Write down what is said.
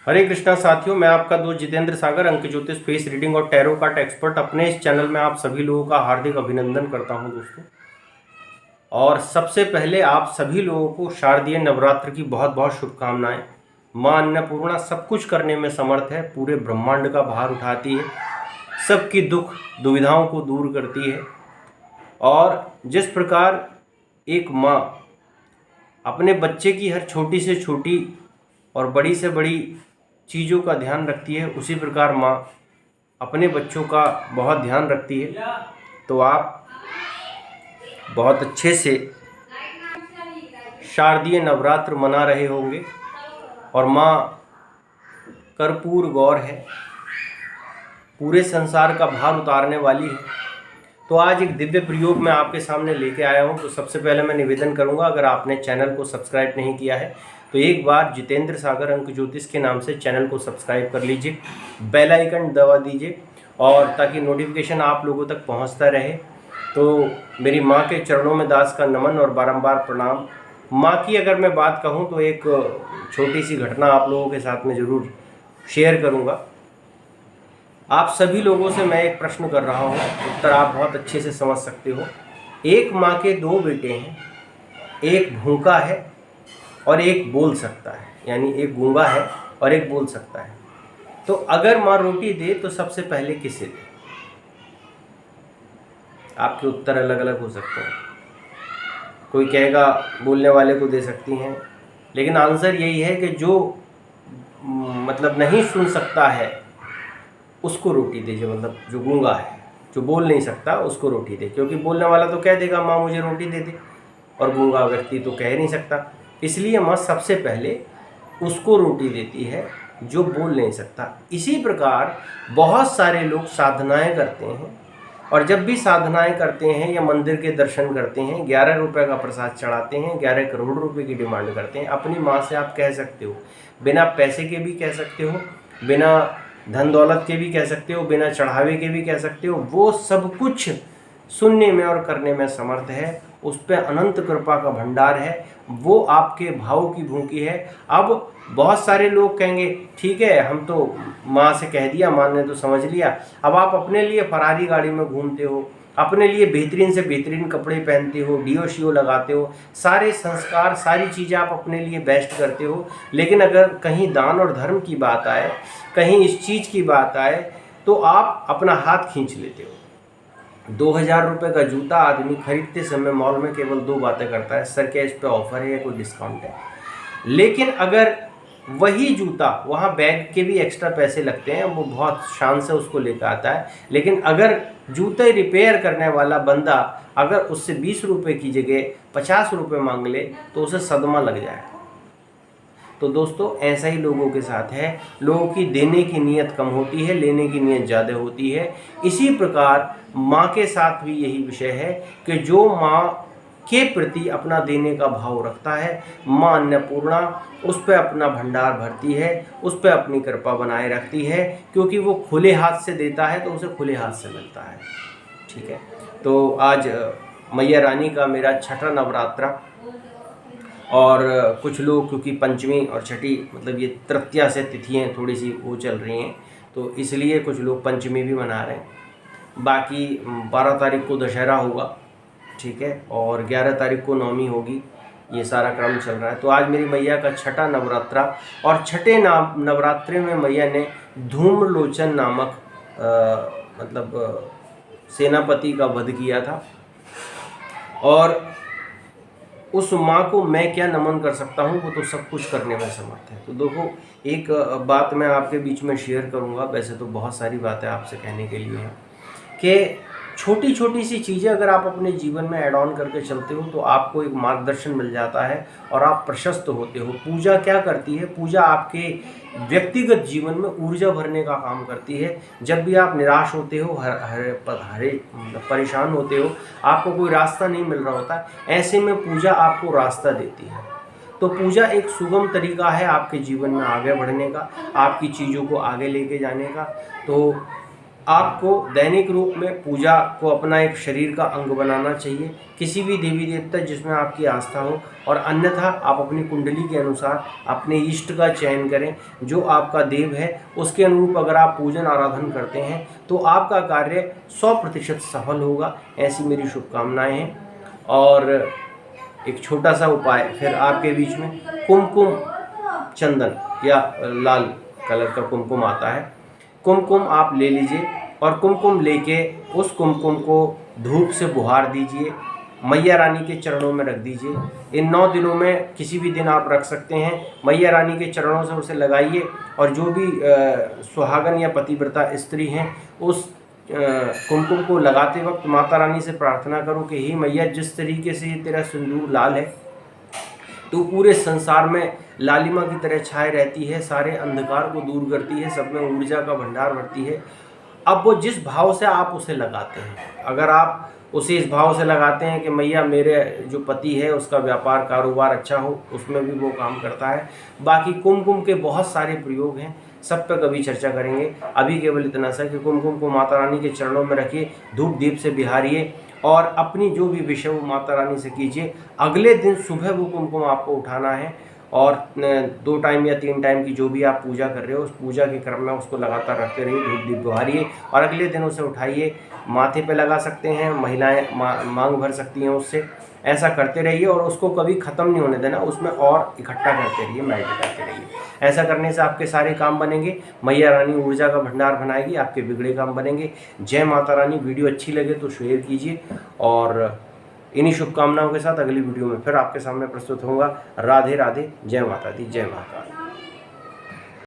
हरे कृष्णा साथियों, मैं आपका दोस्त जितेंद्र सागर, अंक ज्योतिष, फेस रीडिंग और टैरो कार्ड एक्सपर्ट अपने इस चैनल में आप सभी लोगों का हार्दिक अभिनंदन करता हूं दोस्तों। और सबसे पहले आप सभी लोगों को शारदीय नवरात्र की बहुत बहुत शुभकामनाएं। मां अन्नपूर्णा सब कुछ करने में समर्थ है, पूरे ब्रह्मांड का भार उठाती है, सबकी दुख दुविधाओं को दूर करती है। और जिस प्रकार एक माँ अपने बच्चे की हर छोटी से छोटी और बड़ी से बड़ी चीज़ों का ध्यान रखती है, उसी प्रकार माँ अपने बच्चों का बहुत ध्यान रखती है। तो आप बहुत अच्छे से शारदीय नवरात्र मना रहे होंगे और माँ कर्पूर गौर है, पूरे संसार का भार उतारने वाली है। तो आज एक दिव्य प्रयोग मैं आपके सामने लेके आया हूँ। तो सबसे पहले मैं निवेदन करूँगा, अगर आपने चैनल को सब्सक्राइब नहीं किया है तो एक बार जितेंद्र सागर अंक ज्योतिष के नाम से चैनल को सब्सक्राइब कर लीजिए, बेल आइकन दबा दीजिए और ताकि नोटिफिकेशन आप लोगों तक पहुंचता रहे। तो मेरी माँ के चरणों में दास का नमन और बारंबार प्रणाम। माँ की अगर मैं बात कहूँ तो एक छोटी सी घटना आप लोगों के साथ में ज़रूर शेयर करूँगा। आप सभी लोगों से मैं एक प्रश्न कर रहा हूँ, उत्तर आप बहुत अच्छे से समझ सकते हो। एक माँ के दो बेटे हैं, एक भूखा है और एक बोल सकता है, यानी एक गूंगा है और एक बोल सकता है। तो अगर माँ रोटी दे तो सबसे पहले किसे दे? आपके उत्तर अलग अलग हो सकते हैं। कोई कहेगा बोलने वाले को दे सकती हैं, लेकिन आंसर यही है कि जो मतलब नहीं सुन सकता है उसको रोटी दीजिए। मतलब जो गूंगा है, जो बोल नहीं सकता, उसको रोटी दे। क्योंकि बोलने वाला तो कह देगा माँ मुझे रोटी दे दे, और गूंगा व्यक्ति तो कह नहीं सकता। इसलिए माँ सबसे पहले उसको रोटी देती है जो बोल नहीं सकता। इसी प्रकार बहुत सारे लोग साधनाएं करते हैं, और जब भी साधनाएं करते हैं या मंदिर के दर्शन करते हैं, 11 रुपये का प्रसाद चढ़ाते हैं, 11 करोड़ रुपए की डिमांड करते हैं। अपनी माँ से आप कह सकते हो, बिना पैसे के भी कह सकते हो, बिना धन दौलत के भी कह सकते हो, बिना चढ़ावे के भी कह सकते हो। वो सब कुछ सुनने में और करने में समर्थ है, उस पर अनंत कृपा का भंडार है, वो आपके भाव की भूखी है। अब बहुत सारे लोग कहेंगे ठीक है, हम तो माँ से कह दिया, माँ ने तो समझ लिया। अब आप अपने लिए फरारी गाड़ी में घूमते हो, अपने लिए बेहतरीन से बेहतरीन कपड़े पहनते हो, डीओ शीओ लगाते हो, सारे संस्कार सारी चीज़ें आप अपने लिए बेस्ट करते हो। लेकिन अगर कहीं दान और धर्म की बात आए, कहीं इस चीज़ की बात आए, तो आप अपना हाथ खींच लेते हो। 2000 रुपये का जूता आदमी खरीदते समय मॉल में केवल दो बातें करता है, सर क्या इस पर ऑफर है या कोई डिस्काउंट है। लेकिन अगर वही जूता, वहाँ बैग के भी एक्स्ट्रा पैसे लगते हैं, वो बहुत शान से उसको लेकर आता है, लेकिन अगर जूते रिपेयर करने वाला बंदा अगर उससे 20 रुपये की जगह 50 रुपये मांग ले तो उसे सदमा लग जाए। तो दोस्तों ऐसा ही लोगों के साथ है, लोगों की देने की नीयत कम होती है, लेने की नीयत ज़्यादा होती है। इसी प्रकार माँ के साथ भी यही विषय है कि जो माँ के प्रति अपना देने का भाव रखता है, माँ अन्नपूर्णा उस पर अपना भंडार भरती है, उस पर अपनी कृपा बनाए रखती है। क्योंकि वो खुले हाथ से देता है तो उसे खुले हाथ से मिलता है। ठीक है, तो आज मैया रानी का मेरा छठा नवरात्रा, और कुछ लोग क्योंकि पंचमी और छठी मतलब ये तृतीया से तिथियाँ थोड़ी सी वो चल रही हैं, तो इसलिए कुछ लोग पंचमी भी मना रहे हैं। बाकी 12 तारीख को दशहरा होगा, ठीक है, और 11 तारीख को नवमी होगी। ये सारा क्रम चल रहा है। तो आज मेरी मैया का छठा नवरात्रा, और छठे नवरात्रे में मैया ने धूम्रलोचन नामक सेनापति का वध किया था। और उस माँ को मैं क्या नमन कर सकता हूँ, वो तो सब कुछ करने में समर्थ है। तो देखो, एक बात मैं आपके बीच में शेयर करूँगा, वैसे तो बहुत सारी बातें आपसे कहने के लिए हैं, कि छोटी छोटी सी चीज़ें अगर आप अपने जीवन में ऐड ऑन करके चलते हो तो आपको एक मार्गदर्शन मिल जाता है और आप प्रशस्त होते हो। पूजा क्या करती है? पूजा आपके व्यक्तिगत जीवन में ऊर्जा भरने का काम करती है। जब भी आप निराश होते हो, परेशान होते हो, आपको कोई रास्ता नहीं मिल रहा होता, ऐसे में पूजा आपको रास्ता देती है। तो पूजा एक सुगम तरीका है आपके जीवन में आगे बढ़ने का, आपकी चीज़ों को आगे लेके जाने का। तो आपको दैनिक रूप में पूजा को अपना एक शरीर का अंग बनाना चाहिए, किसी भी देवी देवता जिसमें आपकी आस्था हो, और अन्यथा आप अपनी कुंडली के अनुसार अपने इष्ट का चयन करें। जो आपका देव है उसके अनुरूप अगर आप पूजन आराधन करते हैं तो आपका कार्य 100% सफल होगा। ऐसी मेरी शुभकामनाएं हैं। और एक छोटा सा उपाय फिर आपके बीच में, कुमकुम चंदन या लाल कलर का कुमकुम आता है, कुमकुम आप ले लीजिए और कुमकुम लेके उस कुमकुम को धूप से बुहार दीजिए, मैया रानी के चरणों में रख दीजिए। इन 9 दिनों में किसी भी दिन आप रख सकते हैं। मैया रानी के चरणों से उसे लगाइए और जो भी सुहागन या पतिव्रता स्त्री हैं उस कुमकुम को लगाते वक्त माता रानी से प्रार्थना करो कि हे मैया, जिस तरीके से ये तेरा सिंदूर लाल है तो पूरे संसार में लालिमा की तरह छाए रहती है, सारे अंधकार को दूर करती है, सब में ऊर्जा का भंडार भरती है। अब वो जिस भाव से आप उसे लगाते हैं, अगर आप उसे इस भाव से लगाते हैं कि मैया मेरे जो पति है उसका व्यापार कारोबार अच्छा हो, उसमें भी वो काम करता है। बाकी कुमकुम के बहुत सारे प्रयोग हैं, सब पर कभी चर्चा करेंगे। अभी केवल इतना सा कि कुमकुम को माता रानी के चरणों में रखिए, धूप दीप से बिहारिए और अपनी जो भी विषय वो माता रानी से कीजिए। अगले दिन सुबह वो कुमकुम आपको उठाना है और 2 टाइम या 3 टाइम की जो भी आप पूजा कर रहे हो उस पूजा के क्रम में उसको लगातार रखते रहिए, धूप दीप बुहारिए और अगले दिन उसे उठाइए, माथे पे लगा सकते हैं, महिलाएं मांग भर सकती हैं उससे। ऐसा करते रहिए और उसको कभी ख़त्म नहीं होने देना, उसमें और इकट्ठा करते रहिए, मेडिटेट करते रहिए। ऐसा करने से आपके सारे काम बनेंगे, मैया रानी ऊर्जा का भंडार बनाएगी, आपके बिगड़े काम बनेंगे। जय माता रानी। वीडियो अच्छी लगे तो शेयर कीजिए और इन्हीं शुभकामनाओं के साथ अगली वीडियो में फिर आपके सामने प्रस्तुत होऊंगा। राधे राधे। जय माता दी, जय महाकाल।